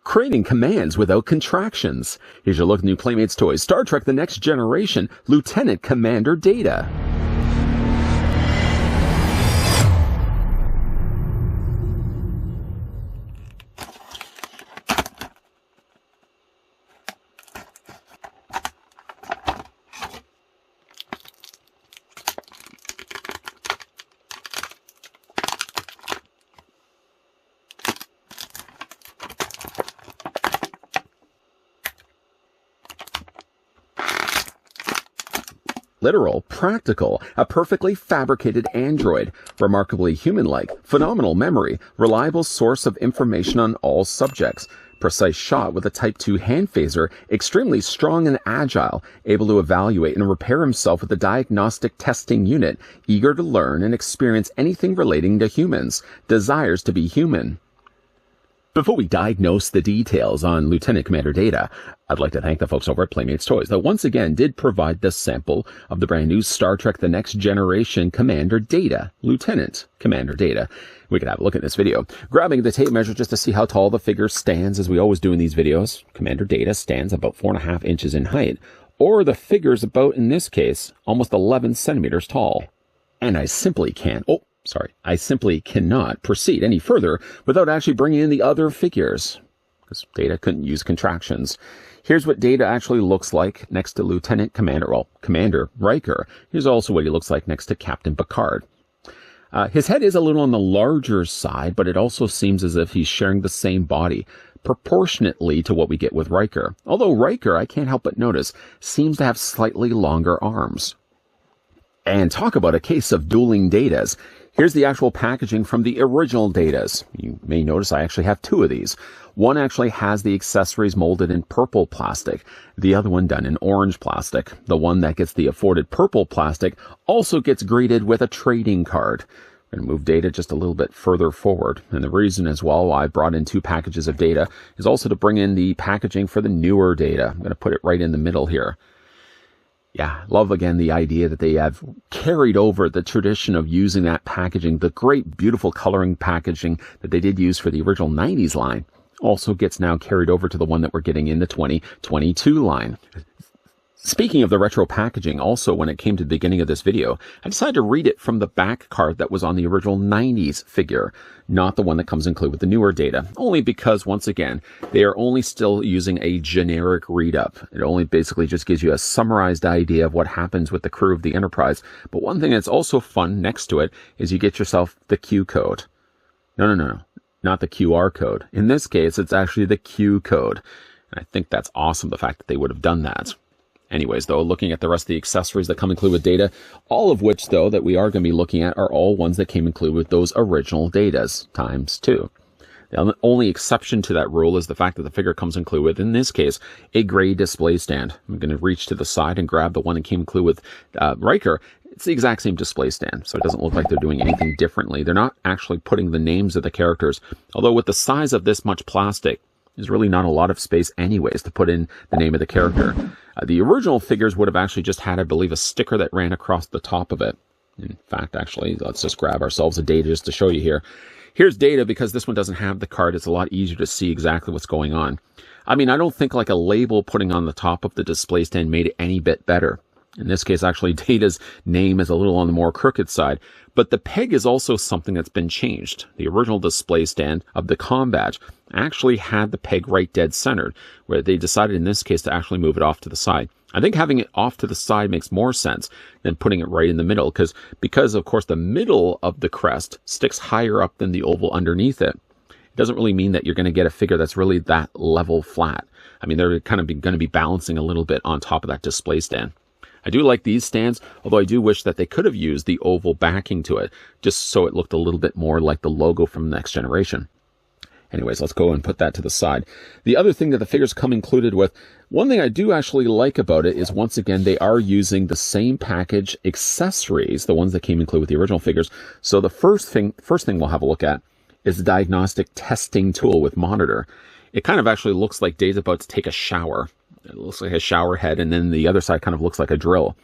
creating commands without contractions. Here's your look at new Playmates toys, Star Trek The Next Generation, Lieutenant Commander Data. Literal, practical, a perfectly fabricated android, remarkably human-like, phenomenal memory, reliable source of information on all subjects, precise shot with a Type 2 hand phaser, extremely strong and agile, able to evaluate and repair himself with a diagnostic testing unit, eager to learn and experience anything relating to humans, desires to be human. Before we diagnose the details on Lieutenant Commander Data, I'd like to thank the folks over at Playmates Toys that once again did provide the sample of the brand new Star Trek The Next Generation Commander Data, Lieutenant Commander Data. We can have a look at this video. Grabbing the tape measure just to see how tall the figure stands, as we always do in these videos. Commander Data stands about 4.5 inches in height, or the figure's about, in this case, almost 11 centimeters tall. And I simply cannot proceed any further without actually bringing in the other figures, because Data couldn't use contractions. Here's what Data actually looks like next to Commander Riker. Here's also what he looks like next to Captain Picard. His head is a little on the larger side, but it also seems as if he's sharing the same body, proportionately to what we get with Riker. Although Riker, I can't help but notice, seems to have slightly longer arms. And talk about a case of dueling Datas. Here's the actual packaging from the original Datas. You may notice I actually have two of these. One actually has the accessories molded in purple plastic, the other one done in orange plastic. The one that gets the afforded purple plastic also gets greeted with a trading card. I'm going to move Data just a little bit further forward. And the reason as well why I brought in two packages of Data is also to bring in the packaging for the newer Data. I'm going to put it right in the middle here. Yeah, love again the idea that they have carried over the tradition of using that packaging, the great beautiful coloring packaging that they did use for the original 90s line, also gets now carried over to the one that we're getting in the 2022 line. Speaking of the retro packaging, also when it came to the beginning of this video, I decided to read it from the back card that was on the original 90s figure, not the one that comes included with the newer Data, only because, once again, they are only still using a generic read-up. It only basically just gives you a summarized idea of what happens with the crew of the Enterprise. But one thing that's also fun next to it is you get yourself the Q code. No, not the QR code. In this case, it's actually the Q code. And I think that's awesome, the fact that they would have done that. Anyways, though, looking at the rest of the accessories that come included with Data, all of which, though, that we are going to be looking at are all ones that came included with those original Datas, ×2. The only exception to that rule is the fact that the figure comes included with, in this case, a gray display stand. I'm going to reach to the side and grab the one that came included with Riker. It's the exact same display stand, so it doesn't look like they're doing anything differently. They're not actually putting the names of the characters, although with the size of this much plastic, there's really not a lot of space anyways to put in the name of the character. The original figures would have actually just had, I believe, a sticker that ran across the top of it. In fact, actually, let's just grab ourselves a Data just to show you here. Here's Data, because this one doesn't have the card. It's a lot easier to see exactly what's going on. I mean, I don't think like a label putting on the top of the display stand made it any bit better. In this case, actually, Data's name is a little on the more crooked side, but the peg is also something that's been changed. The original display stand of the comm badge actually had the peg right dead centered, where they decided in this case to actually move it off to the side. I think having it off to the side makes more sense than putting it right in the middle, because of course the middle of the crest sticks higher up than the oval underneath it. It doesn't really mean that you're going to get a figure that's really that level flat. I mean, they're kind of going to be balancing a little bit on top of that display stand. I do like these stands, although I do wish that they could have used the oval backing to it, just so it looked a little bit more like the logo from Next Generation. Anyways, let's go and put that to the side. The other thing that the figures come included with, one thing I do actually like about it is, once again, they are using the same package accessories, the ones that came included with the original figures. So the first thing we'll have a look at is the diagnostic testing tool with monitor. It kind of actually looks like Dave's about to take a shower. It looks like a shower head, and then the other side kind of looks like a drill.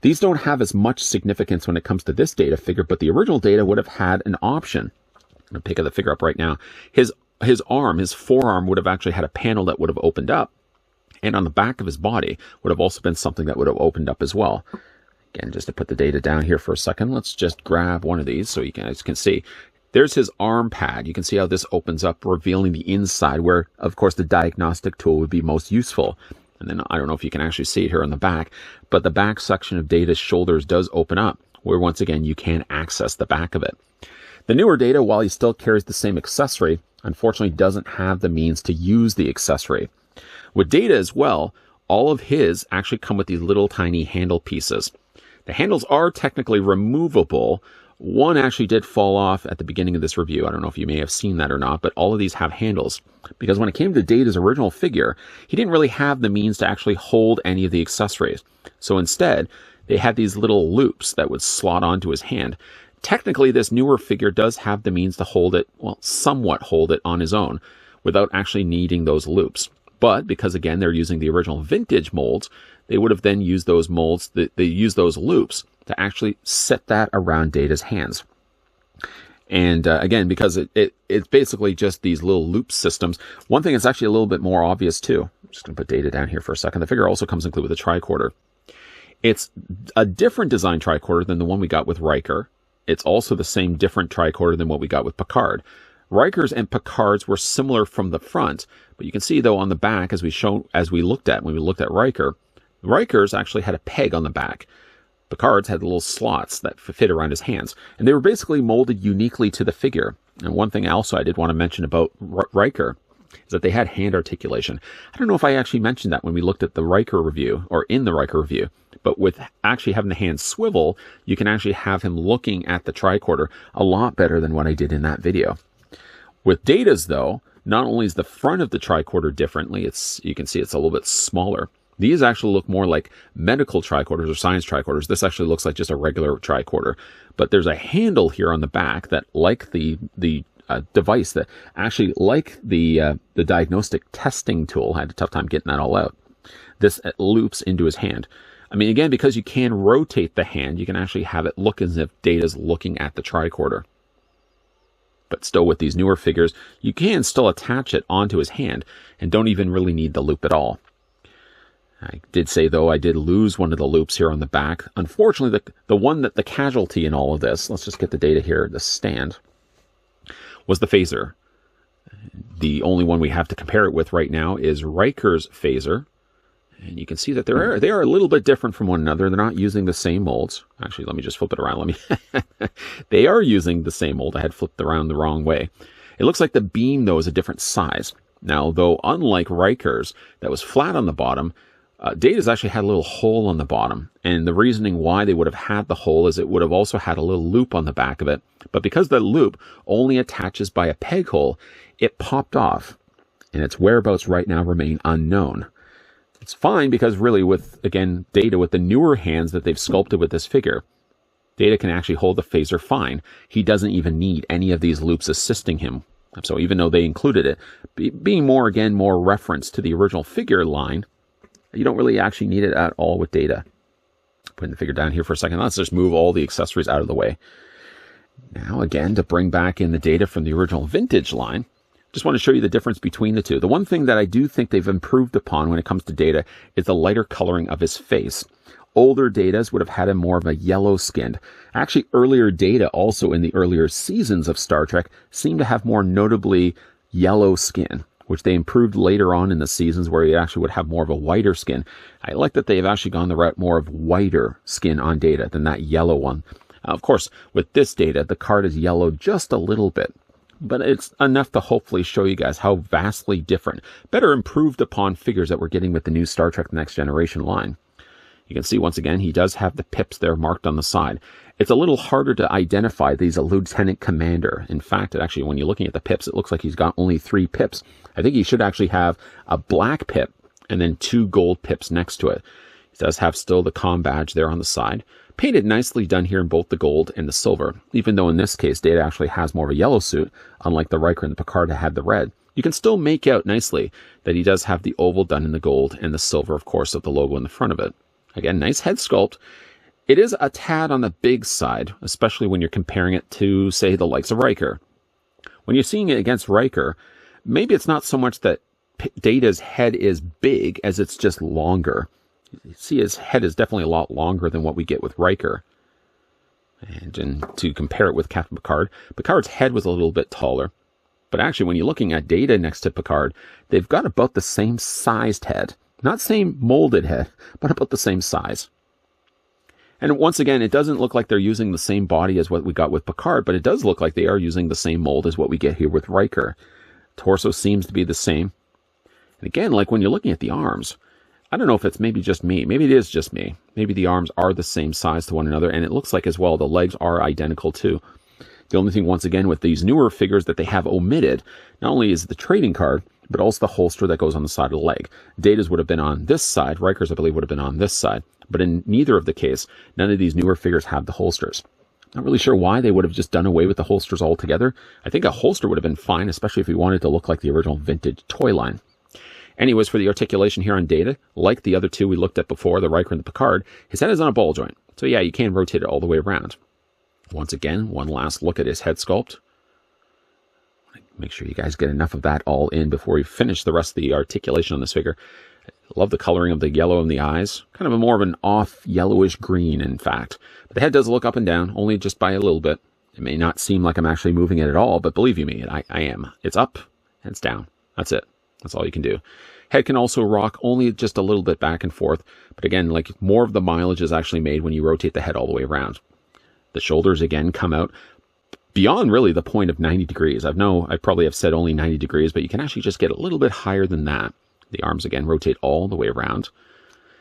These don't have as much significance when it comes to this Data figure, but the original Data would have had an option. I'm going to pick the figure up right now. His his arm, his forearm would have actually had a panel that would have opened up, and on the back of his body would have also been something that would have opened up as well. Again, just to put the data down here for a second, let's just grab one of these so you guys can see. There's his arm pad. You can see how this opens up, revealing the inside, where, of course, the diagnostic tool would be most useful. And then I don't know if you can actually see it here on the back, but the back section of Data's shoulders does open up, where once again you can access the back of it. The newer Data, while he still carries the same accessory, unfortunately doesn't have the means to use the accessory. With Data as well, all of his actually come with these little tiny handle pieces. The handles are technically removable. One actually did fall off at the beginning of this review. I don't know if you may have seen that or not, but all of these have handles. Because when it came to Data's original figure, he didn't really have the means to actually hold any of the accessories. So instead, they had these little loops that would slot onto his hand. Technically, this newer figure does have the means to hold it, well, somewhat hold it on his own, without actually needing those loops. But because, again, they're using the original vintage molds, they would have then used those molds, they use those loops to actually set that around Data's hands. And again, because it's basically just these little loop systems. One thing that's actually a little bit more obvious too. I'm just going to put Data down here for a second. The figure also comes included with a tricorder. It's a different design tricorder than the one we got with Riker. It's also the same different tricorder than what we got with Picard. Riker's and Picard's were similar from the front, but you can see though on the back, as we looked at when we looked at Riker, Riker's actually had a peg on the back. Picard's had little slots that fit around his hands, and they were basically molded uniquely to the figure. And one thing also I did want to mention about Riker is that they had hand articulation. I don't know if I actually mentioned that when we looked at the Riker review, or in the Riker review, but with actually having the hand swivel, you can actually have him looking at the tricorder a lot better than what I did in that video. With Data's though, not only is the front of the tricorder differently, you can see it's a little bit smaller. These actually look more like medical tricorders or science tricorders. This actually looks like just a regular tricorder. But there's a handle here on the back that, like the device, that actually, like the diagnostic testing tool, I had a tough time getting that all out. This loops into his hand. I mean, again, because you can rotate the hand, you can actually have it look as if Data's looking at the tricorder. But still, with these newer figures, you can still attach it onto his hand and don't even really need the loop at all. I did say, though, I did lose one of the loops here on the back. Unfortunately, the one that the casualty in all of this, let's just get the Data here, the stand, was the phaser. The only one we have to compare it with right now is Riker's phaser. And you can see that they are a little bit different from one another. They're not using the same molds. Actually, let me just flip it around. They are using the same mold. I had flipped around the wrong way. It looks like the beam, though, is a different size. Now, though, unlike Riker's, that was flat on the bottom, Data's actually had a little hole on the bottom. And the reasoning why they would have had the hole is it would have also had a little loop on the back of it. But because the loop only attaches by a peg hole, it popped off. And its whereabouts right now remain unknown. It's fine because really with, again, Data, with the newer hands that they've sculpted with this figure, Data can actually hold the phaser fine. He doesn't even need any of these loops assisting him. So even though they included it, being more reference to the original figure line, you don't really actually need it at all with Data. Putting the figure down here for a second. Let's just move all the accessories out of the way. Now, again, to bring back in the Data from the original vintage line, just want to show you the difference between the two. The one thing that I do think they've improved upon when it comes to Data is the lighter coloring of his face. Older Datas would have had him more of a yellow skinned. Actually, earlier Data, also in the earlier seasons of Star Trek, seemed to have more notably yellow skin, which they improved later on in the seasons where he actually would have more of a whiter skin. I like that they've actually gone the route more of whiter skin on Data than that yellow one. Of course, with this Data, the card is yellowed just a little bit. But it's enough to hopefully show you guys how vastly different, better improved upon figures that we're getting with the new Star Trek The Next Generation line. You can see once again, he does have the pips there marked on the side. It's a little harder to identify that he's a Lieutenant Commander. In fact, actually, when you're looking at the pips, it looks like he's got only 3 pips. I think he should actually have a black pip and then 2 gold pips next to it. He does have still the comm badge there on the side. Painted nicely done here in both the gold and the silver, even though in this case Data actually has more of a yellow suit, unlike the Riker and the Picard that had the red. You can still make out nicely that he does have the oval done in the gold and the silver, of course, of the logo in the front of it. Again, nice head sculpt. It is a tad on the big side, especially when you're comparing it to, say, the likes of Riker. When you're seeing it against Riker, maybe it's not so much that Data's head is big as it's just longer. You see his head is definitely a lot longer than what we get with Riker. And to compare it with Captain Picard, Picard's head was a little bit taller. But actually, when you're looking at Data next to Picard, they've got about the same sized head. Not same molded head, but about the same size. And once again, it doesn't look like they're using the same body as what we got with Picard, but it does look like they are using the same mold as what we get here with Riker. Torso seems to be the same. And again, like when you're looking at the arms, I don't know if it's maybe just me. Maybe it is just me. Maybe the arms are the same size to one another, and it looks like as well the legs are identical too. The only thing, once again, with these newer figures that they have omitted, not only is the trading card, but also the holster that goes on the side of the leg. Data's would have been on this side. Riker's, I believe, would have been on this side. But in neither of the case, none of these newer figures have the holsters. Not really sure why they would have just done away with the holsters altogether. I think a holster would have been fine, especially if we wanted to look like the original vintage toy line. Anyways, for the articulation here on Data, like the other two we looked at before, the Riker and the Picard, his head is on a ball joint. So yeah, you can rotate it all the way around. Once again, one last look at his head sculpt. Make sure you guys get enough of that all in before we finish the rest of the articulation on this figure. I love the coloring of the yellow in the eyes. Kind of a more of an off yellowish green, in fact. But the head does look up and down, only just by a little bit. It may not seem like I'm actually moving it at all, but believe you me, I am. It's up and it's down. That's it. That's all you can do. Head can also rock only just a little bit back and forth. But again, like more of the mileage is actually made when you rotate the head all the way around. The shoulders again come out beyond really the point of 90 degrees. I probably have said only 90 degrees, but you can actually just get a little bit higher than that. The arms again rotate all the way around.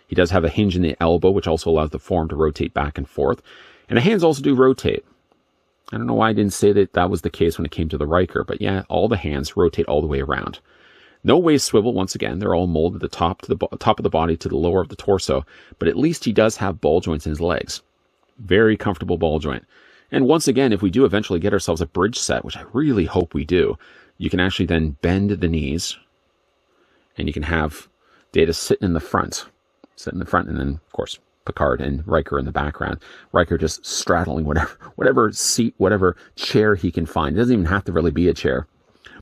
He does have a hinge in the elbow, which also allows the form to rotate back and forth. And the hands also do rotate. I don't know why I didn't say that that was the case when it came to the Riker, but yeah, all the hands rotate all the way around. No waist swivel, once again. They're all molded the top of the body to the lower of the torso, but at least he does have ball joints in his legs. Very comfortable ball joint. And once again, if we do eventually get ourselves a bridge set, which I really hope we do, you can actually then bend the knees and you can have Data sit in the front, and then, of course, Picard and Riker in the background. Riker just straddling whatever seat, whatever chair he can find. It doesn't even have to really be a chair.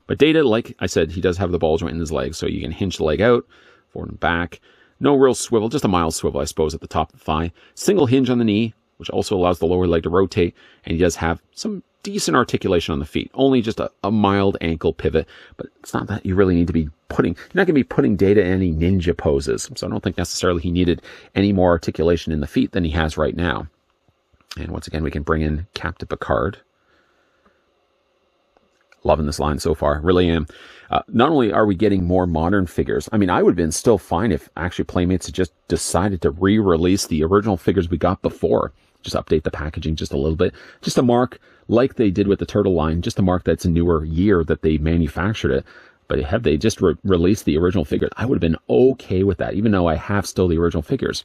But Data, like I said, he does have the ball joint in his leg, so you can hinge the leg out, forward and back. No real swivel, just a mild swivel, I suppose, at the top of the thigh. Single hinge on the knee, which also allows the lower leg to rotate, and he does have some decent articulation on the feet. Only just a mild ankle pivot, but it's not that you really need to be you're not going to be putting Data in any ninja poses, so I don't think necessarily he needed any more articulation in the feet than he has right now. And once again, we can bring in Captain Picard. Loving this line so far, really am. Not only are we getting more modern figures, I mean, I would have been still fine if actually Playmates had just decided to re-release the original figures we got before. Just update the packaging just a little bit. Just a mark, like they did with the Turtle line, just a mark that's a newer year that they manufactured it. But have they just released the original figures? I would have been okay with that, even though I have still the original figures.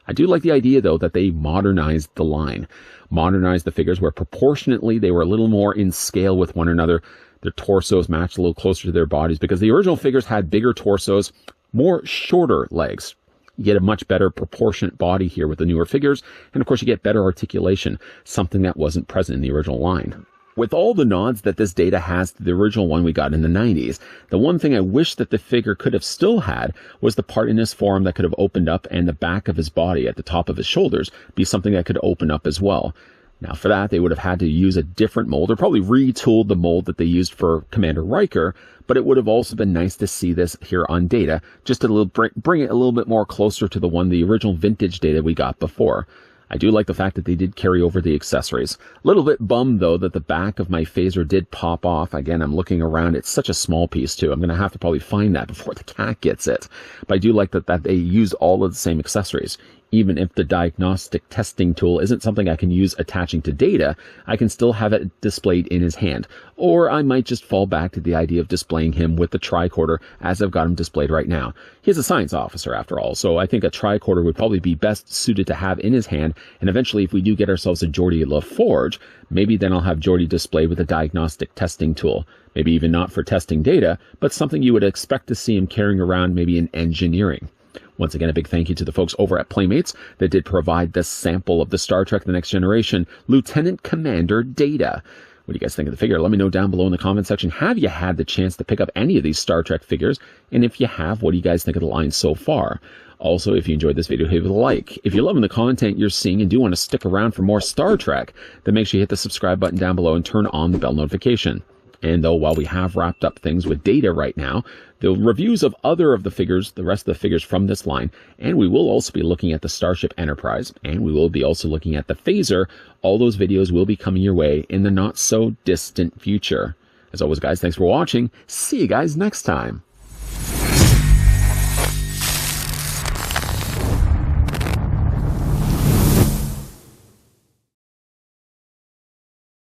I do like the idea, though, that they modernized the line. Modernized the figures where proportionately they were a little more in scale with one another. Their torsos matched a little closer to their bodies because the original figures had bigger torsos, more shorter legs. You get a much better proportionate body here with the newer figures, and of course you get better articulation, something that wasn't present in the original line. With all the nods that this Data has to the original one we got in the 90s, the one thing I wish that the figure could have still had was the part in his forearm that could have opened up and the back of his body at the top of his shoulders be something that could open up as well. Now, for that, they would have had to use a different mold, or probably retooled the mold that they used for Commander Riker, but it would have also been nice to see this here on Data, just to bring it a little bit more closer to the original vintage Data we got before. I do like the fact that they did carry over the accessories. A little bit bummed, though, that the back of my phaser did pop off. Again, I'm looking around. It's such a small piece, too. I'm going to have to probably find that before the cat gets it. But I do like that they use all of the same accessories. Even if the diagnostic testing tool isn't something I can use attaching to Data, I can still have it displayed in his hand. Or I might just fall back to the idea of displaying him with the tricorder as I've got him displayed right now. He's a science officer after all, so I think a tricorder would probably be best suited to have in his hand, and eventually if we do get ourselves a Geordi LaForge, maybe then I'll have Geordi displayed with a diagnostic testing tool. Maybe even not for testing Data, but something you would expect to see him carrying around maybe in engineering. Once again, a big thank you to the folks over at Playmates that did provide this sample of the Star Trek The Next Generation Lieutenant Commander Data. What do you guys think of the figure? Let me know down below in the comment section. Have you had the chance to pick up any of these Star Trek figures? And if you have, what do you guys think of the line so far? Also, if you enjoyed this video, hit it with a like. If you're loving the content you're seeing and do want to stick around for more Star Trek, then make sure you hit the subscribe button down below and turn on the bell notification. And though while we have wrapped up things with data right now, the reviews of other of the figures, the rest of the figures from this line, and we will also be looking at the Starship Enterprise, and we will be also looking at the Phaser. All those videos will be coming your way in the not so distant future. As always, guys, thanks for watching. See you guys next time.